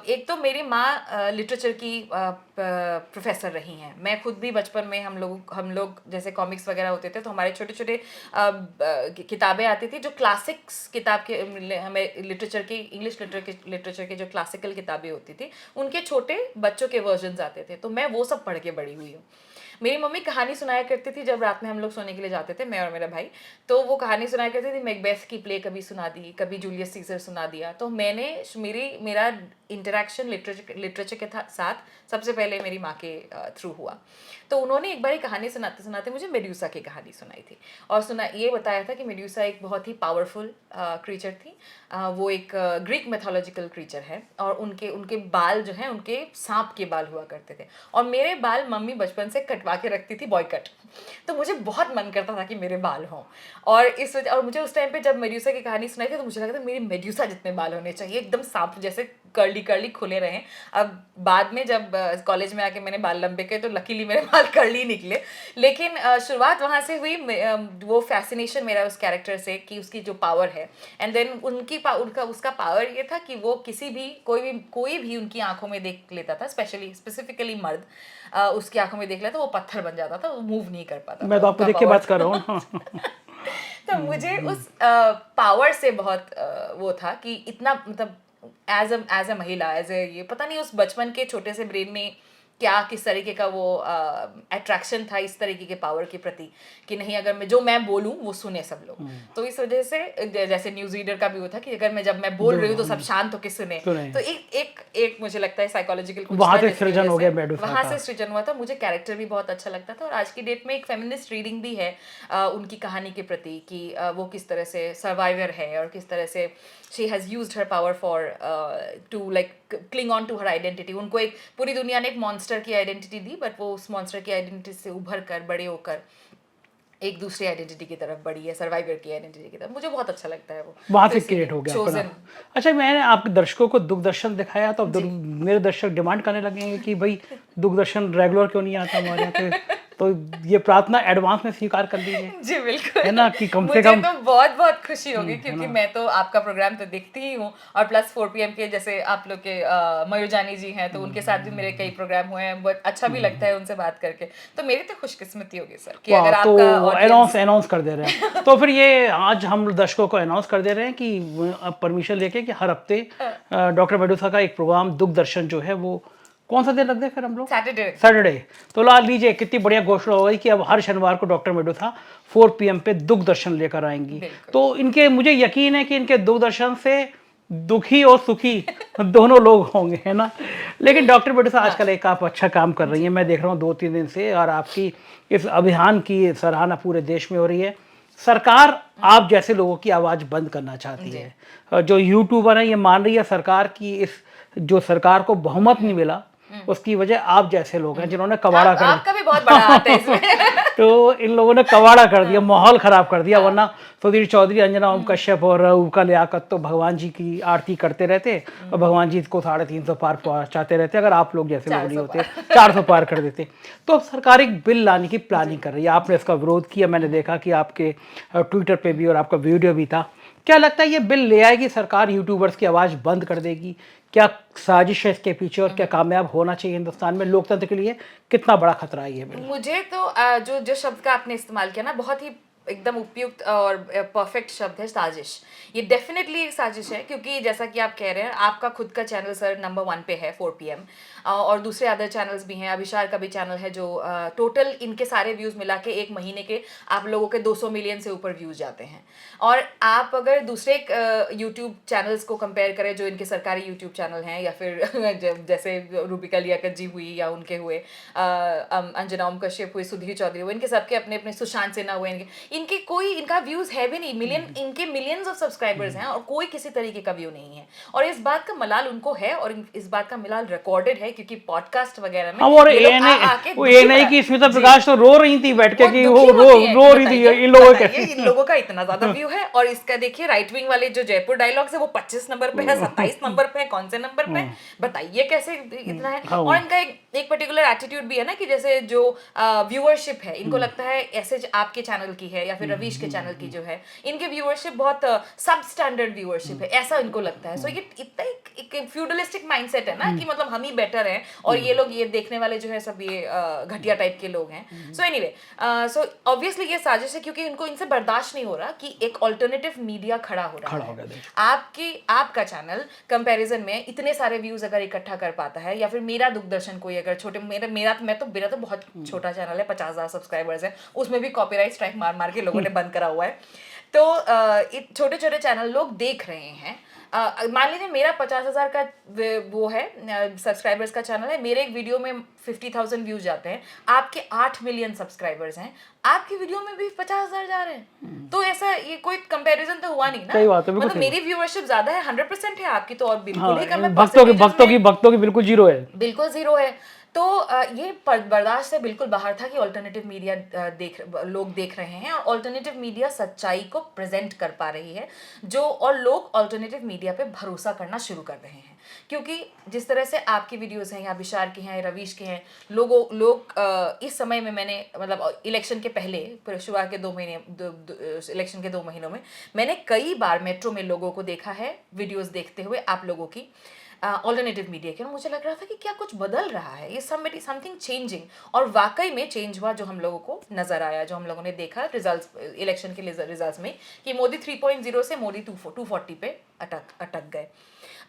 एक तो मेरी माँ लिटरेचर की प्रोफेसर रही हैं। मैं खुद भी बचपन में हम लोग जैसे कॉमिक्स वगैरह होते थे तो हमारे छोटे छोटे किताबें आती थी जो क्लासिक्स किताब के, हमें लिटरेचर की, इंग्लिश लिटरेचर की जो क्लासिकल किताबें होती थी उनके छोटे बच्चों के वर्जन आते थे, तो मैं वो सब पढ़ के बड़ी हुई हूँ। मेरी मम्मी कहानी सुनाया करती थी जब रात में हम लोग सोने के लिए जाते थे, मैं और मेरा भाई, तो वो कहानी सुनाया करती थी। मैकबेथ की प्ले कभी सुना दी, कभी जूलियस सीजर सुना दिया। तो मेरा इंटरेक्शन लिटरेचर के साथ सबसे पहले मेरी माँ के थ्रू हुआ। तो उन्होंने एक बार कहानी सुनाते सुनाते मुझे मेड्यूसा की कहानी सुनाई थी, और ये बताया था कि मेड्यूसा एक बहुत ही पावरफुल क्रीचर थी। वो एक ग्रीक मैथोलॉजिकल क्रीचर है, और उनके बाल जो हैं उनके सांप के बाल हुआ करते थे, और मेरे बाल मम्मी बचपन से कटवा छिपा के रखती थी बॉयकट। तो मुझे बहुत मन करता था कि मेरे बाल हों, और इस वजह, और मुझे उस टाइम पे जब मेड्यूसा की कहानी सुनाई थी तो मुझे लगा था मेरी मेड्यूसा जितने बाल होने चाहिए, एकदम सांप जैसे कर्ली कर्ली खुले रहें। अब बाद में जब कॉलेज में आके मैंने बाल लंबे किए तो लकीली मेरे बाल कर्ली निकले, लेकिन शुरुआत वहाँ से हुई, वो फैसिनेशन मेरा उस कैरेक्टर से कि उसकी जो पावर है, एंड देन उनका उसका पावर ये था कि वो किसी भी कोई भी उनकी आंखों में देख लेता था, स्पेसिफिकली मर्द उसकी आंखों में देख लेता, वो पत्थर बन जाता था, वो मूव नहीं कर पाता। मैं तो आपको देख के बात कर रहा हूँ। तो मुझे उस पावर से बहुत वो था कि इतना, मतलब एज अ महिला, एज ए, ये पता नहीं उस बचपन के छोटे से ब्रेन में क्या किस तरीके का वो अट्रैक्शन था इस तरीके के पावर के प्रति, कि नहीं अगर मैं बोलूं वो सुने सब लोग। तो इस वजह से जैसे न्यूज रीडर का भी वो था कि अगर मैं बोल रही हूँ तो सब शांत होकर सुने। तो एक मुझे लगता है साइकोलॉजिकल वहाँ से सृजन हो गया मेडुसा का। वहाँ से सृजन हुआ था। मुझे कैरेक्टर भी बहुत अच्छा लगता था, और आज की डेट में एक फेमिनिस्ट रीडिंग भी है उनकी कहानी के प्रति, कि वो किस तरह से सर्वाइवर है और किस तरह से she has used her power for to like cling on to her identity। उनको एक पूरी दुनिया ने एक मॉन्स्टर की आइडेंटिटी दी, बट वो उस मॉन्स्टर की आइडेंटिटी से उभर कर बड़े होकर एक दूसरी आइडेंटिटी की तरफ बढ़ी है, सर्वाइवर की आइडेंटिटी की तरफ। मुझे बहुत अच्छा लगता है वो, वहाँ तो से क्रिएट हो गया chosen। अपना। अच्छा, मैंने आपके दर्शकों को दूरदर्शन दिखाया तो अब मेरे दर्शक डिमांड करने लगेंगे कि भाई दूरदर्शन रेगुलर क्यों नहीं आता हमारे यहाँ पे, तो ये प्रार्थना एडवांस में स्वीकार कर लीजिए। जी बिल्कुल, है ना, कि कम से मुझे कम तो बहुत बहुत खुशी होगी, क्योंकि मैं तो आपका प्रोग्राम तो देखती ही हूँ, और प्लस 4 PM के जैसे आप लोग के मयूर जानी जी हैं, तो उनके साथ भी मेरे कई प्रोग्राम हुए हैं, बहुत अच्छा भी लगता है उनसे बात करके। तो मेरी तो खुशकिस्मती होगी सर कि अगर तो आपका अनाउंस कर दे रहे हैं। तो फिर ये आज हम दर्शकों को अनाउंस कर दे रहे हैं कि परमिशन लेके कि हर हफ्ते डॉक्टर मेडुसा का एक प्रोग्राम दूरदर्शन जो है वो कौन सा दिन रख दे फिर हम लोग, सैटरडे। तो ला लीजिए, कितनी बढ़िया घोषणा हो गई कि अब हर शनिवार को डॉक्टर मेडुसा 4 PM पे दूरदर्शन लेकर आएंगी। तो इनके, मुझे यकीन है कि इनके दूरदर्शन से दुखी और सुखी दोनों लोग होंगे, है ना। लेकिन डॉक्टर मेडुसा आजकल एक आप अच्छा काम कर रही हैं, मैं देख रहा हूँ 2-3 दिन से, और आपकी इस अभियान की सराहना पूरे देश में हो रही है। सरकार आप जैसे लोगों की आवाज़ बंद करना चाहती है। जो यूट्यूबर है ये मान रही है सरकार की, इस जो सरकार को बहुमत नहीं मिला उसकी वजह आप जैसे लोग हैं जिन्होंने कबाड़ा कर आपका भी बहुत बड़ा हाथ है इसमें। तो इन लोगों ने कबाड़ा कर दिया, माहौल खराब कर दिया। वरना सुधीर चौधरी, अंजना ओम कश्यप और उनका लियाकत तो भगवान जी की आरती करते रहते और भगवान जी को 350 पार पहुंचाते रहते, अगर आप लोग जैसे लोग नहीं होते 400 पार कर देते। तो सरकार एक बिल लाने की प्लानिंग कर रही है, आपने इसका विरोध किया, मैंने देखा कि आपके ट्विटर पे भी और आपका वीडियो भी था। क्या लगता है ये बिल ले आएगी सरकार, यूट्यूबर्स की आवाज़ बंद कर देगी? क्या साजिश है इसके पीछे और क्या कामयाब होना चाहिए हिंदुस्तान में लोकतंत्र के लिए? कितना बड़ा खतरा है ये बिल? मुझे तो जो शब्द का आपने इस्तेमाल किया ना, बहुत ही एकदम उपयुक्त और परफेक्ट शब्द है, साजिश। ये डेफिनेटली एक साजिश है, क्योंकि जैसा कि आप कह रहे हैं, आपका खुद का चैनल सर नंबर 1 पे है 4 PM, और दूसरे अदर चैनल्स भी हैं। अभिशार का भी चैनल है जो टोटल इनके सारे व्यूज़ मिला के एक महीने के आप लोगों के 200 मिलियन से ऊपर व्यूज़ जाते हैं। और आप अगर दूसरे यूट्यूब चैनल्स को कंपेयर करें जो इनके सरकारी यूट्यूब चैनल हैं, या फिर जैसे रूबिका लियाकत जी हुई, या उनके हुए अंजना ओम कश्यप हुई, सुधीर चौधरी हुए, इनके सबके अपने अपने, सुशांत सिन्हा हुए, इनका व्यूज़ है भी नहीं, इनके मिलियंस ऑफ सब्सक्राइबर्स हैं, और कोई किसी तरीके का व्यू नहीं है। और इस बात का मलाल उनको है, और इस बात का मलाल रिकॉर्डेड है, क्योंकि पॉडकास्ट वगैरह में और ये नहीं कि स्मिता प्रकाश तो रो रही थी बैठ के कि वो रो रही थी इन लोगों का इतना ज्यादा व्यू है। और इसका देखिए, राइट विंग वाले जो जयपुर डायलॉग्स है वो 25 नंबर पे है, 27 नंबर पे है, कौन से नंबर पे, बताइए कैसे इतना है। और इनका एक पर्टिकुलर एटीट्यूड भी है ना, कि जैसे जो व्यूअरशिप है, इनको लगता है ऐसे आपके चैनल की है या फिर रवीश के चैनल की जो है, इनके व्यूअरशिप बहुत सब स्टैंडर्ड व्यूअरशिप है, ऐसा इनको लगता है। सो ये इतना एक फ्यूडलिस्टिक माइंडसेट है ना, कि मतलब हम ही बेटर हैं और ये लोग, ये देखने वाले जो है सब ये घटिया टाइप के लोग हैं। सो एनीवे, सो ऑब्वियसली ये साजिश है, क्योंकि इनको इनसे बर्दाश्त नहीं हो रहा कि एक ऑल्टरनेटिव मीडिया खड़ा हो रहा है। आपका चैनल कंपैरिजन में इतने सारे व्यूज अगर इकट्ठा कर पाता है, या फिर मेरा दूरदर्शन कोई अगर छोटे, मेरा तो बहुत छोटा चैनल है, 50,000 सब्सक्राइबर्स है, उसमें भी कॉपीराइट स्ट्राइक मार मार के लोगों ने बंद करा हुआ है। तो छोटे छोटे चैनल लोग देख रहे हैं। मान लीजिए मेरा 50,000 का वो है सब्सक्राइबर्स का चैनल है, मेरे एक वीडियो में 50,000 व्यूज जाते हैं, आपके 8 मिलियन सब्सक्राइबर्स हैं, आपकी वीडियो में भी 50,000 जा रहे हैं। तो ऐसा ये कोई कंपैरिजन तो हुआ नहीं ना। सही बात है, मतलब मेरी व्यूअरशिप ज्यादा है, 100% है, आपकी तो और बिल्कुल ही कम है। भक्तों की बिल्कुल जीरो है, बिल्कुल जीरो है। तो ये बर्दाश्त से बिल्कुल बाहर था कि ऑल्टरनेटिव मीडिया लोग देख रहे हैं और ऑल्टरनेटिव मीडिया सच्चाई को प्रेजेंट कर पा रही है, जो और लोग ऑल्टरनेटिव मीडिया पे भरोसा करना शुरू कर रहे हैं। क्योंकि जिस तरह से आपकी वीडियोस हैं या विशाल की हैं, रवीश के हैं, लोग इस समय में मैंने मतलब इलेक्शन के पहले शुरुआत के 2 महीने इलेक्शन के 2 महीनों में मैंने कई बार मेट्रो में लोगों को देखा है वीडियोस देखते हुए आप लोगों की ऑल्टरनेटिव मीडिया के, और मुझे लग रहा था कि क्या कुछ बदल रहा है, ये समथिंग चेंजिंग। और वाकई में चेंज हुआ, जो हम लोगों को नजर आया, जो हम लोगों ने देखा रिजल्ट्स, इलेक्शन के रिजल्ट्स में, कि मोदी 3.0 से मोदी 240 पे अटक गए।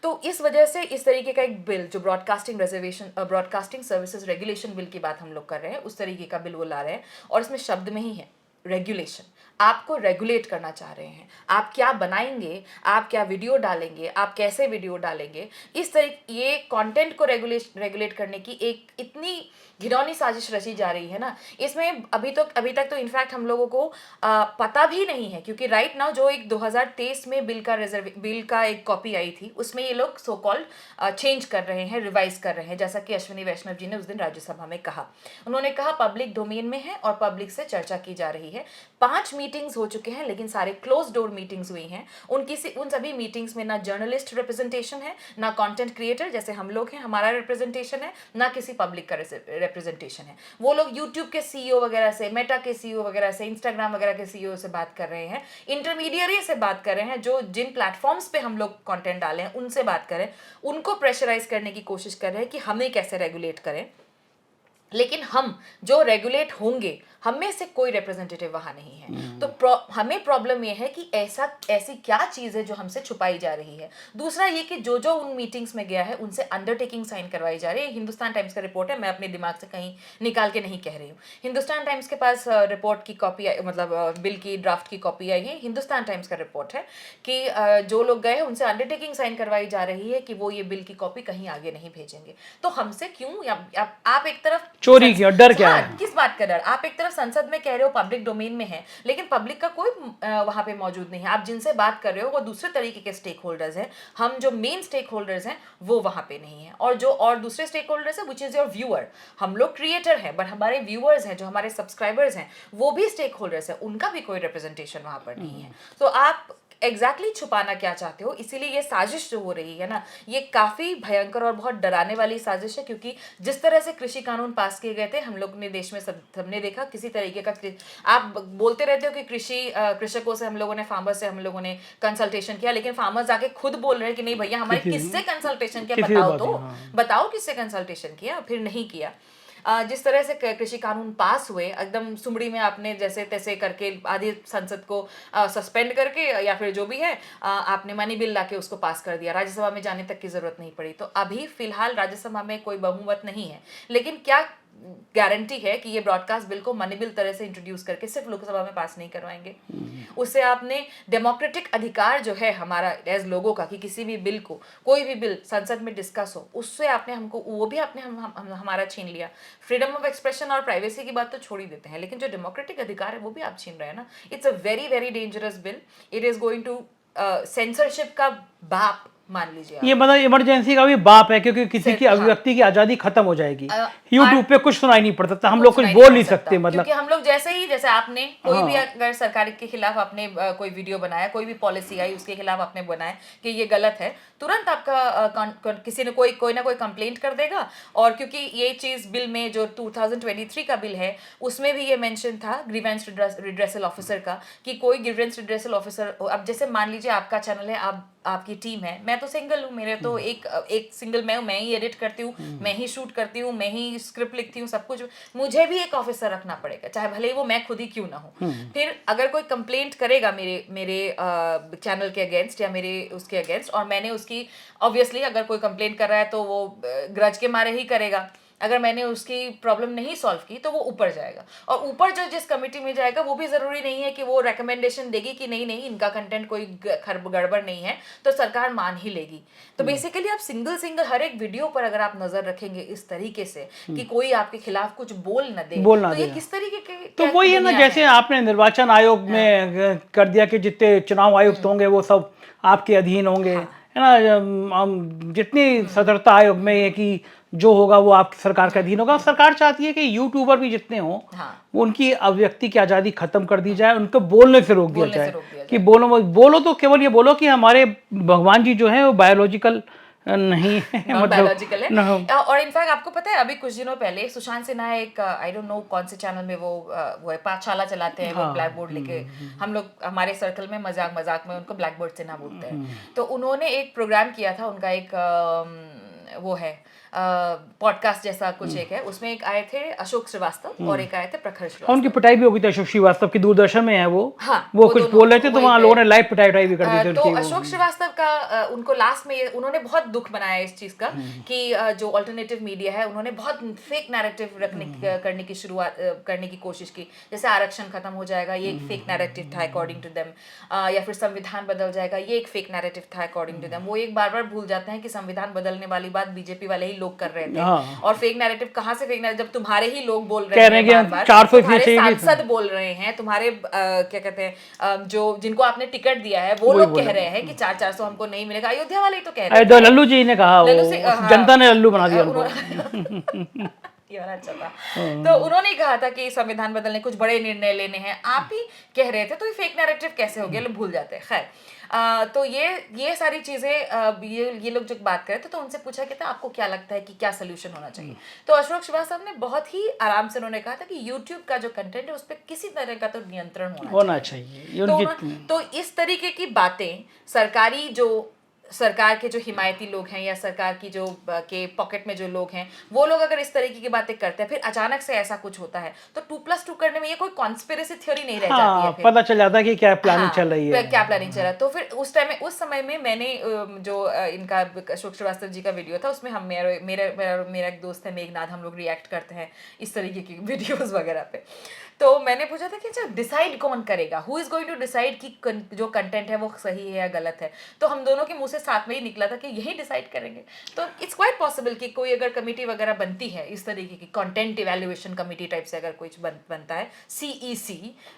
तो इस वजह से इस तरीके का एक बिल, जो ब्रॉडकास्टिंग सर्विसेज रेगुलेशन बिल की बात हम लोग कर रहे हैं, उस तरीके का बिल वो ला रहे हैं, और इसमें शब्द में ही है रेगुलेशन। आपको रेगुलेट करना चाह रहे हैं, आप क्या बनाएंगे, आप क्या वीडियो डालेंगे, आप कैसे वीडियो डालेंगे, इस तरीके ये कंटेंट को रेगुलेट करने की एक इतनी घिनौनी साजिश रची जा रही है ना। इसमें अभी तक तो इनफैक्ट हम लोगों को पता भी नहीं है, क्योंकि राइट नाउ जो एक 2023 में बिल का एक कॉपी आई थी, उसमें ये लोग सो कॉल्ड चेंज कर रहे हैं, रिवाइज कर रहे हैं, जैसा कि अश्विनी वैष्णव जी ने उस दिन राज्यसभा में कहा। उन्होंने कहा पब्लिक डोमेन में है और पब्लिक से चर्चा की जा रही है। 5 मीटिंग्स हो चुके हैं, लेकिन सारे क्लोज डोर मीटिंग्स हुई हैं। उन सभी मीटिंग्स में ना जर्नलिस्ट रिप्रेजेंटेशन है, ना कंटेंट क्रिएटर जैसे हम लोग हैं, हमारा रिप्रेजेंटेशन है, ना किसी पब्लिक का रिप्रेजेंटेशन है। वो लोग यूट्यूब के सीईओ वगैरह से, मेटा के सीईओ वगैरह से, इंस्टाग्राम वगैरह के सीईओ से बात कर रहे हैं, इंटरमीडियरी से बात कर रहे हैं, जो जिन प्लेटफॉर्म्स पे हम लोग कंटेंट डालें उनसे बात करें, उनको प्रेशराइज करने की कोशिश कर रहे हैं कि हमें कैसे रेगुलेट करें। लेकिन हम जो रेगुलेट होंगे, हम में से कोई रिप्रेजेंटेटिव वहां नहीं है। तो हमें प्रॉब्लम ये है कि ऐसी क्या चीज़ है जो हमसे छुपाई जा रही है। दूसरा ये कि जो उन मीटिंग्स में गया है उनसे अंडरटेकिंग साइन करवाई जा रही है। हिंदुस्तान टाइम्स का रिपोर्ट है, मैं अपने दिमाग से कहीं निकाल के नहीं कह रही हूँ। हिंदुस्तान टाइम्स के पास रिपोर्ट की कॉपी, मतलब बिल की ड्राफ्ट की कॉपी आई है। हिंदुस्तान टाइम्स का रिपोर्ट है कि जो लोग गए हैं उनसे अंडरटेकिंग साइन करवाई जा रही है कि वो ये बिल की कॉपी कहीं आगे नहीं भेजेंगे। तो हमसे क्यों, आप एक तरफ चोरी की डर क्या है? किस बात का डर? आप एक तरफ संसद में कह रहे हो पब्लिक डोमेन में है, लेकिन पब्लिक का कोई वहां पे मौजूद नहीं है। आप जिनसे बात कर रहे हो वो दूसरे तरीके के स्टेक होल्डर्स हैं। हम जो मेन स्टेक होल्डर्स हैं वो वहां पे नहीं है, और दूसरे स्टेक होल्डर्स है विच इज योर व्यूअर। हम लोग क्रिएटर हैं, बट हमारे व्यूअर्स हैं, जो हमारे सब्सक्राइबर्स हैं, वो भी स्टेक होल्डर्स हैं, उनका भी कोई रिप्रेजेंटेशन वहां पर नहीं है। तो आप एग्जैक्टली छुपाना क्या चाहते हो? इसीलिए ये साजिश जो हो रही है ना, ये काफ़ी भयंकर और बहुत डराने वाली साजिश है। क्योंकि जिस तरह से कृषि कानून पास किए गए थे, हम लोग ने देश में सबने देखा किसी तरीके का, आप बोलते रहते हो कि कृषकों से हम लोगों ने, फार्मर से हम लोगों ने कंसल्टेशन किया, लेकिन फार्मर्स आके खुद बोल रहे हैं कि नहीं भैया हमारे किससे कंसल्टेशन किया, बताओ किससे कंसल्टेशन किया, फिर नहीं किया। जिस तरह से कृषि कानून पास हुए, एकदम सुमड़ी में आपने जैसे तैसे करके आधी संसद को सस्पेंड करके, या फिर जो भी है, आपने मनी बिल लाके उसको पास कर दिया, राज्यसभा में जाने तक की जरूरत नहीं पड़ी। तो अभी फिलहाल राज्यसभा में कोई बहुमत नहीं है, लेकिन क्या गारंटी है कि ये ब्रॉडकास्ट बिल को मनी बिल तरह से इंट्रोड्यूस करके सिर्फ लोकसभा में पास नहीं करवाएंगे? उससे आपने डेमोक्रेटिक अधिकार जो है हमारा एज लोगों का, कि किसी भी बिल को, कोई भी बिल संसद में डिस्कस हो, उससे आपने हमको, वो भी आपने हमारा छीन लिया। फ्रीडम ऑफ एक्सप्रेशन और प्राइवेसी की बात तो छोड़ ही देते हैं, लेकिन जो डेमोक्रेटिक अधिकार है वो भी आप छीन रहे हैं ना। It's a very very dangerous bill. It is going to censorship का बाप मान लीजिए। ये मतलब इमरजेंसी का भी बाप है, क्योंकि किसी की अभिव्यक्ति की आजादी खत्म हो जाएगी। यूट्यूब पे कुछ सुनाई नहीं पड़ता, हम लोग कुछ बोल नहीं सकते। मतलब क्योंकि हम लोग जैसे आपने कोई भी अगर सरकार के खिलाफ आपने कोई वीडियो बनाया, कोई भी पॉलिसी आई उसके खिलाफ आपने बनाया कि ये गलत है, तुरंत आपका किसी ने कोई ना कोई कंप्लेंट कर देगा। और क्योंकि ये चीज बिल में जो 2023 का बिल है, उसमें भी ये मेंशन था ग्रीवेंस रिड्रेसल ऑफिसर का, कि कोई ग्रीवेंस रिड्रेसल ऑफिसर, अब जैसे मान लीजिए आपका चैनल है, आपकी टीम है, मैं तो सिंगल हूँ, मेरे तो एक सिंगल मैं ही एडिट करती हूँ, मैं ही शूट करती हूँ, मैं ही स्क्रिप्ट लिखती हूँ, सब कुछ। मुझे भी एक ऑफिसर रखना पड़ेगा, चाहे भले ही वो मैं खुद ही क्यों ना हूँ। फिर अगर कोई कंप्लेंट करेगा मेरे चैनल के अगेंस्ट या मेरे उसके अगेंस्ट, और मैंने उसकी, ऑब्वियसली अगर कोई कंप्लेंट कर रहा है तो वो ग्रज के मारे ही करेगा। अगर मैंने उसकी प्रॉब्लम नहीं सॉल्व की तो वो ऊपर जाएगा, और ऊपर जो जिस कमेटी में जाएगा वो भी जरूरी नहीं है कि वो रिकमेंडेशन देगी कि नहीं इनका कंटेंट कोई गड़बड़ नहीं है, तो सरकार मान ही लेगी। तो बेसिकली आप सिंगल हर एक वीडियो पर अगर आप नजर रखेंगे इस तरीके से कि कोई आपके खिलाफ कुछ बोल न दे, तो ये किस तरीके के, तो वही है ना, जैसे आपने निर्वाचन आयोग में कर दिया कि जितने चुनाव आयुक्त होंगे वो सब आपके अधीन होंगे, है ना, जितनी सतर्कता आयोग में है कि जो होगा वो आपकी सरकार के अधीन होगा। सरकार चाहती है कि यूट्यूबर भी जितने हों वो उनकी अभिव्यक्ति की आज़ादी खत्म कर दी जाए, उनको बोलने से रोक दिया जाए कि बोलो तो केवल ये बोलो कि हमारे भगवान जी जो हैं वो बायोलॉजिकल नहीं है, बायोलॉजिकल है। और इनफैक्ट आपको पता है अभी कुछ दिनों पहले सुशांत सिन्हा एक आई डोंट नो कौन से चैनल में वो है पाठशाला चलाते हैं, वो ब्लैक बोर्ड लेके, हम लोग हमारे सर्कल में मजाक मजाक में उनको ब्लैक बोर्ड सिन्हा बोलते हैं। तो उन्होंने एक प्रोग्राम किया था, उनका एक वो है पॉडकास्ट जैसा कुछ एक है, उसमें एक आए थे अशोक श्रीवास्तव और एक आए थे प्रखर श्रीवास्तव। उनकी पिटाई भी हो गई थी अशोक श्रीवास्तव की, दूरदर्शन में है वो। हाँ, वो कुछ बोल रहे थे तो वहाँ लोगों ने लाइव पिटाई भी कर दी थी। तो अशोक श्रीवास्तव का उनको लास्ट में उन्होंने बहुत दुख बनाया इस चीज का कि जो अल्टरनेटिव मीडिया है उन्होंने बहुत फेक नैरेटिव करने की शुरुआत करने की कोशिश की, जैसे आरक्षण खत्म हो जाएगा ये एक फेक नैरेटिव था अकॉर्डिंग टू देम, या फिर संविधान बदल जाएगा ये एक फेक नैरेटिव था अकॉर्डिंग टू देम। वो एक बार बार भूल जाते हैं कि संविधान बदलने वाली बात बीजेपी वाले ही लोग कर रहे थे। और फेक नैरेटिव कहाँ से फेक नैरेटिव, जब तुम्हारे ही लोग बोल रहे हैं बार-बार, तुम्हारे सांसद बोल रहे हैं, तुम्हारे क्या कहते हैं जो जिनको आपने टिकट दिया है वो लोग कह रहे हैं कि 400 हमको नहीं मिलेगा। अयोध्या वाले ही तो कह रहे हैं, लल्लू जी ने कहा, जनता ने लल्लू बना दिया उनको। ये वाला अच्छा था। तो उन्होंने कहा था कि संविधान बदलने कुछ बड़े निर्णय लेने हैं, आप ही कह रहे थे, तो ये फेक नैरेटिव कैसे हो गया, लोग भूल जाते हैं। खैर तो ये सारी चीजें ये लोग जो बात कर रहे थे तो उनसे पूछा गया था आपको क्या लगता है कि क्या सोल्यूशन होना चाहिए। तो अशोक श्रीवास्तव ने बहुत ही आराम से उन्होंने कहा था कि यूट्यूब का जो कंटेंट है उस पर किसी तरह का तो नियंत्रण होना चाहिए। तो इस तरीके की बातें सरकार के जो हिमायती लोग हैं या सरकार की जो के पॉकेट में जो लोग हैं वो लोग अगर इस तरीके की बातें करते हैं, फिर अचानक से ऐसा कुछ होता है, तो 2+2 करने में ये कोई कॉन्स्पिरेसी थ्योरी नहीं रह जाती है। पता चल जाता है कि क्या प्लानिंग चल रही है, क्या प्लानिंग चल रहा है। तो फिर उस समय में मैंने जो इनका अशोक श्रीवास्तव जी का वीडियो था उसमें हम मेरा एक दोस्त है मेघनाथ, हम लोग रिएक्ट करते हैं इस तरीके की वीडियोस वगैरह पे। तो मैंने पूछा था कि अच्छा डिसाइड कौन करेगा, who is going to decide कि जो कंटेंट है वो सही है या गलत है। तो हम दोनों के मुंह से साथ में ही निकला था कि यही डिसाइड करेंगे। तो इट्स क्वाइट पॉसिबल कि कोई अगर कमेटी वगैरह बनती है इस तरीके की कंटेंट इवैल्यूएशन कमेटी टाइप से अगर कुछ बनता है CEC,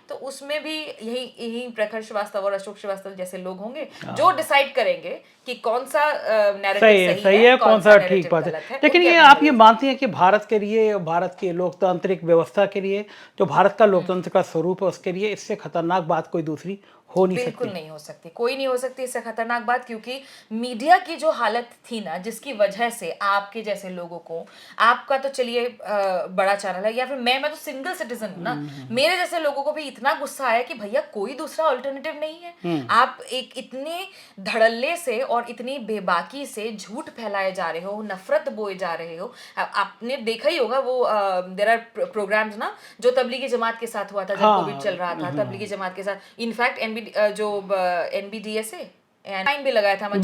तो उसमें भी यही प्रखर श्रीवास्तव और अशोक श्रीवास्तव जैसे लोग होंगे जो डिसाइड करेंगे कि कौन सा नैरेटिव सही है कौन सा ठीक बात है। लेकिन ये आप ये मानती हैं कि भारत के लिए, भारत की लोकतांत्रिक व्यवस्था के लिए, जो भारत का लोकतंत्र का स्वरूप है उसके लिए इससे खतरनाक बात कोई दूसरी हो नहीं सकती। बिल्कुल नहीं हो सकती, कोई नहीं हो सकती इससे खतरनाक बात, क्योंकि मीडिया की जो हालत थी ना जिसकी वजह से आपके जैसे लोगों को, आपका तो चलिए बड़ा चैनल है या फिर मैं तो सिंगल सिटीजन हूँ ना, मेरे जैसे लोगों को भी इतना गुस्सा आया कि भैया कोई दूसरा अल्टरनेटिव नहीं है। आप एक इतने धड़ल्ले से और इतनी बेबाकी से झूठ फैलाए जा रहे हो, नफरत बोए जा रहे हो। आपने देखा ही होगा वो देयर आर प्रोग्राम्स ना जो तबलीगी जमात के साथ हुआ था जब कोविड चल रहा था, तबलीगी जमात के साथ इनफैक्ट जो NBDSA फाइन भी लगाया था अमन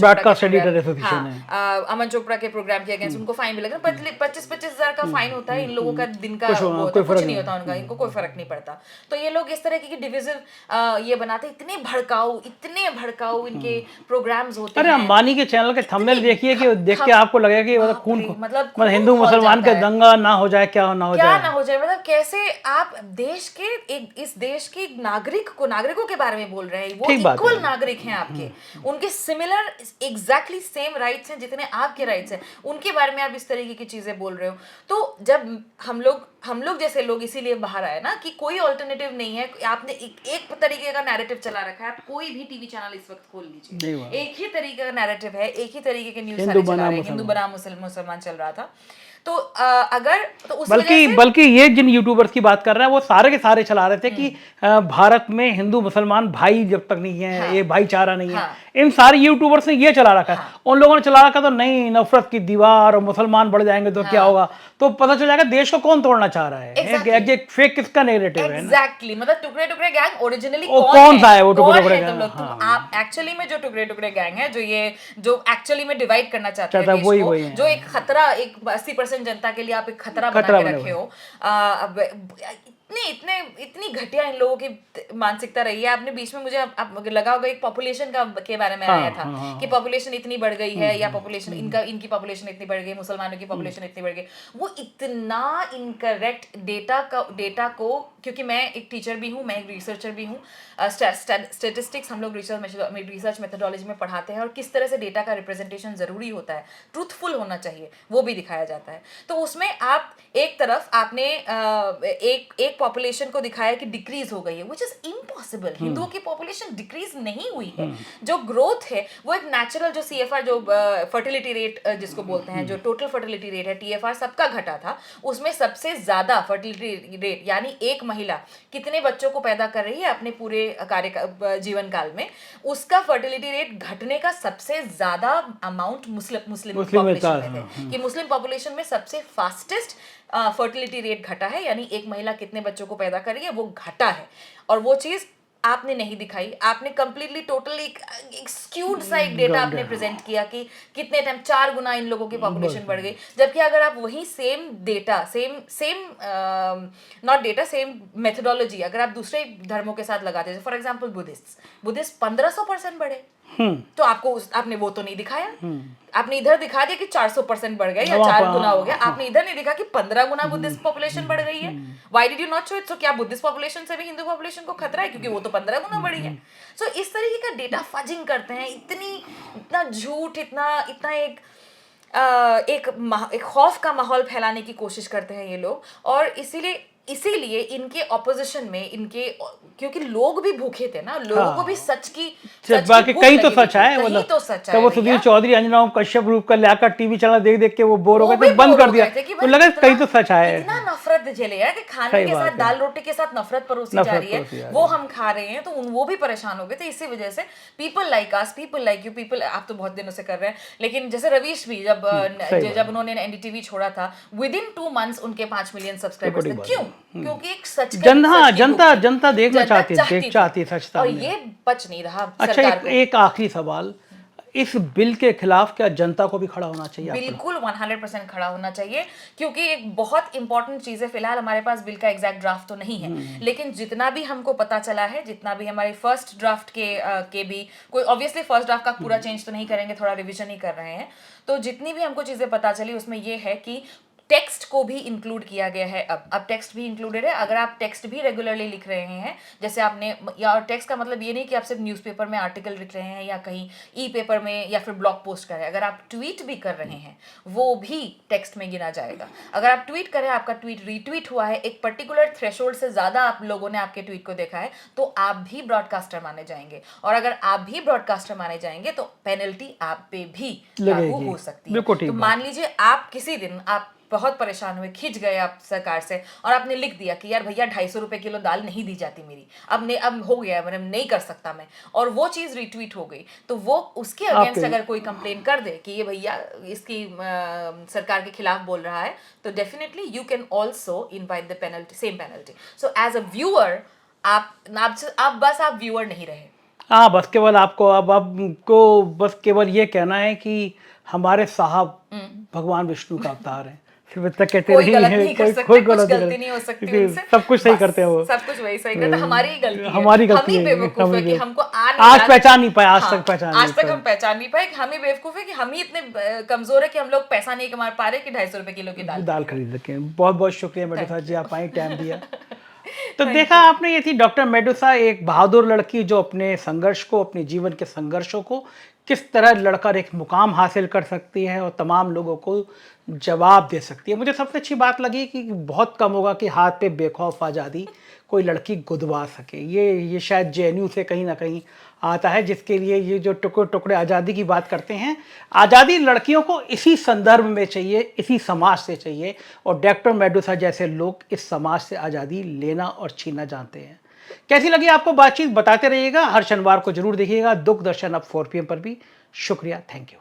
चोपड़ा के प्रोग्राम के अगेंस्ट, उनको फाइन भी लगा। 25-25 हजार का फाइन होता है इन लोगों का, दिन का कुछ नहीं होता उनका, इनको कोई फर्क नहीं पड़ता। तो ये लोग इस तरह की डिविजन ये बनाते, इतने भड़काऊ इनके प्रोग्राम्स होते हैं। अरे अंबानी के चैनल के थंबनेल देखिए कि देख के आपको लगेगा कि मतलब हिंदू मुसलमान का दंगा ना हो जाए, क्या ना हो जाए, मतलब कैसे आप इस देश के नागरिकों के बारे में बोल रहे हैं, वो इक्वल नागरिक हैं आपके, उनके सिमिलर एग्जैक्टली सेम राइट्स हैं जितने आपके राइट्स हैं, उनके बारे में आप इस तरीके की चीजें बोल रहे हो। तो जब हम लोग जैसे लोग इसीलिए बाहर आए ना कि कोई ऑल्टरनेटिव नहीं है, आपने एक तरीके का नैरेटिव चला रखा है। आप कोई भी टीवी चैनल इस वक्त खोल लीजिए, एक ही तरीके का नैरेटिव है, एक ही तरीके के न्यूज़ चला रहे हैं, हिंदू बनाम मुसलमान चल रहा था। तो बल्कि ये जिन यूट्यूबर्स की बात कर रहे हैं वो सारे के सारे चला रहे थे कि भारत में हिंदू मुसलमान भाई जब तक नहीं है, ये भाईचारा नहीं है, इन सारे यूट्यूबर्स ने ये चला रखा है। उन लोगों ने चला रखा तो नहीं, नफरत की दीवार और मुसलमान बढ़ जाएंगे तो क्या होगा, तो पता चल जाएगा देश को कौन तोड़ना चाह रहा है। फेक किसका नेगेटिव है। एग्जैक्टली, मतलब टुकड़े टुकड़े गैंग ओरिजिनली कौन सा है वो टुकड़े टुकड़े गैंग? आप एक्चुअली में जो टुकड़े टुकड़े गैंग है जो एक्चुअली में डिवाइड करना चाहते हैं देश को, जो एक खतरा, एक 80% जनता के लिए आप एक खतरा बना के रखे हो। इतनी घटिया इन लोगों की मानसिकता रही है। आपने बीच में मुझे लगा होगा एक पॉपुलेशन के बारे में आया था कि पॉपुलेशन इतनी बढ़ गई है, या पॉपुलेशन इनकी पॉपुलेशन इतनी बढ़ गई, मुसलमानों की पॉपुलेशन इतनी बढ़ गई। वो इतना इनकरेक्ट डेटा को क्योंकि मैं एक टीचर भी हूँ, मैं एक रिसर्चर भी हूँ, स्टैटिस्टिक्स हम लोग रिसर्च मेथोडोलॉजी में पढ़ाते हैं और किस तरह से डेटा का रिप्रेजेंटेशन ज़रूरी होता है, ट्रूथफुल होना चाहिए, वो भी दिखाया जाता है। तो उसमें आप एक तरफ आपने एक पॉपुलेशन को दिखाया कि डिक्रीज हो गई है, विच इज़ इम्पॉसिबल। हिंदुओं की पॉपुलेशन डिक्रीज नहीं हुई है। जो ग्रोथ है वो एक नेचुरल, जो CFR, जो फर्टिलिटी रेट जिसको बोलते हैं, जो टोटल फर्टिलिटी रेट है, TFR सबका घटा था, उसमें सबसे ज़्यादा फर्टिलिटी रेट यानी एक महिला कितने बच्चों को पैदा कर रही है अपने पूरे जीवन काल में, उसका फर्टिलिटी रेट घटने का सबसे ज्यादा अमाउंट मुस्लिम पॉपुलेशन में थे, कि मुस्लिम पॉपुलेशन में सबसे फास्टेस्ट फर्टिलिटी रेट घटा है, यानी एक महिला कितने बच्चों को पैदा कर रही है वो घटा है। और वो चीज आपने नहीं दिखाई, आपने कंप्लीटली टोटली एक स्क्यूड सा एक डेटा आपने प्रेजेंट किया कि कितने टाइम 4 गुना इन लोगों की पॉपुलेशन बढ़ गई, जबकि अगर आप वही सेम डेटा, सेम मेथोडोलॉजी अगर आप दूसरे धर्मों के साथ लगाते हैं, फॉर एग्जांपल बुद्धिस्ट 1500% बढ़े, तो आपने वो तो नहीं दिखाया। आपने इधर दिखा दिया कि 400% बढ़ गया या 4 गुना हो गया, आपने इधर नहीं दिखा कि 15 गुना बुद्धिस्ट पॉपुलेशन बढ़ गई है। Why did you not show it? So क्या बुद्धिस्ट पॉपुलेशन से भी हिंदू पॉपुलेशन को खतरा है, क्योंकि वो तो 15 गुना बढ़ी है। सो इस तरीके का डेटा फजिंग करते हैं, इतना झूठ, इतना एक खौफ का माहौल फैलाने की कोशिश करते हैं ये लोग। और इसीलिए इनके ऑपोजिशन में क्योंकि लोग भी भूखे थे ना, लोगों को भी सच की बाकी कहीं तो सच है, कहीं तो सच है। वो सुधीर चौधरी, अंजना कश्यप ग्रुप का लाकर टीवी चैनल देख के वो बोर हो गए थे, बंद कर दिया, तो लगा कहीं तो सच है। इतना नफरत झेले यार कि खाने के साथ, दाल रोटी के साथ नफरत परोसी जा रही है, वो हम खा रहे हैं, तो वो भी परेशान हो गए थे। इसी वजह से people like us, people like you, people, आप तो बहुत दिनों से कर रहे हैं, लेकिन जैसे रवीश भी जब उन्होंने NDTV छोड़ा था, विद इन 2 months उनके 5 मिलियन सब्सक्राइबर्स थे। क्यों? क्योंकि एक सच जनता देखना चाहती है सचता, और ये बच नहीं रहा। अच्छा, एक आखिरी सवाल, इस बिल के खिलाफ क्या जनता को भी खड़ा होना चाहिए? बिल्कुल 100% खड़ा होना चाहिए, क्योंकि एक बहुत इंपॉर्टेंट चीज है। फिलहाल हमारे पास बिल का एग्जैक्ट ड्राफ्ट तो नहीं है, लेकिन जितना भी हमको पता चला है, जितना भी हमारे फर्स्ट ड्राफ्ट के भी, कोई ऑब्वियसली फर्स्ट ड्राफ्ट का पूरा चेंज तो नहीं करेंगे, थोड़ा रिविजन ही कर रहे हैं, तो जितनी भी हमको चीजें पता चली उसमें ये है कि टेक्स्ट को भी इंक्लूड किया गया है। अब टेक्स्ट भी इंक्लूडेड है। अगर आप टेक्स्ट भी रेगुलरली लिख रहे हैं, जैसे आपने, या टेक्स्ट का मतलब ये नहीं कि आप सिर्फ न्यूज़पेपर में आर्टिकल लिख रहे हैं या कहीं ई-पेपर में या फिर ब्लॉग पोस्ट कर रहे हैं, अगर आप ट्वीट भी कर रहे हैं वो भी टेक्स्ट में गिना जाएगा। अगर आप ट्वीट करें, आपका ट्वीट रीट्वीट हुआ है, एक पर्टिकुलर थ्रेशोल्ड से ज़्यादा आप लोगों ने आपके ट्वीट को देखा है, तो आप भी ब्रॉडकास्टर माने जाएंगे। और अगर आप भी ब्रॉडकास्टर माने जाएंगे तो पेनल्टी आप पे भी लागू हो सकती है। तो मान लीजिए आप किसी दिन आप बहुत परेशान हुए, खिंच गए आप सरकार से, और आपने लिख दिया कि यार भैया 250 रुपए किलो दाल नहीं दी जाती मेरी, अब हो गया, मतलब नहीं कर सकता मैं, और वो चीज़ रिट्वीट हो गई, तो वो उसके अगेंस्ट अगर कोई कंप्लेन कर दे कि ये भैया इसकी सरकार के खिलाफ बोल रहा है, तो definitely you can also invite the penalty, same penalty. So as a viewer आप व्यूअर नहीं रहे। हाँ, बस केवल आपको बस केवल ये कहना है कि हमारे साहब भगवान विष्णु का अवतार है, सिर्फ इतना कहते कोई गलत नहीं कर सकते, कुछ गलती नहीं हो सकती उनसे, सब कुछ सही करते हैं वो, सब कुछ वही सही करते हैं। हमारी ही गलती है, हमारी गलती है, बेवकूफ है कि हमको आज पहचान नहीं पाए, आज तक हम पहचान नहीं पाए। हम ही बेवकूफ है कि हम ही इतने कमजोर है कि हम लोग पैसा नहीं कमा पा रहे कि 250 रुपए किलो की दाल खरीद सके। बहुत बहुत शुक्रिया मेडुसा जी, आप आए, टाइम दिया। तो देखा आपने, ये थी डॉक्टर मेडुसा, एक बहादुर लड़की जो अपने संघर्ष को, अपने जीवन के संघर्षों को किस तरह लड़कर एक मुकाम हासिल कर सकती है और तमाम लोगों को जवाब दे सकती है। मुझे सबसे अच्छी बात लगी कि बहुत कम होगा कि हाथ पे बेखौफ आज़ादी कोई लड़की गुदवा सके। ये शायद JNU से कहीं ना कहीं आता है, जिसके लिए ये जो टुकड़े टुकड़े आज़ादी की बात करते हैं, आज़ादी लड़कियों को इसी संदर्भ में चाहिए, इसी समाज से चाहिए, और डॉक्टर मेडुसा जैसे लोग इस समाज से आज़ादी लेना और छीनना जानते हैं। कैसी लगी आपको बातचीत, बताते रहिएगा। हर शनिवार को जरूर देखिएगा दूरदर्शन अब 4 PM पर भी। शुक्रिया, थैंक यू।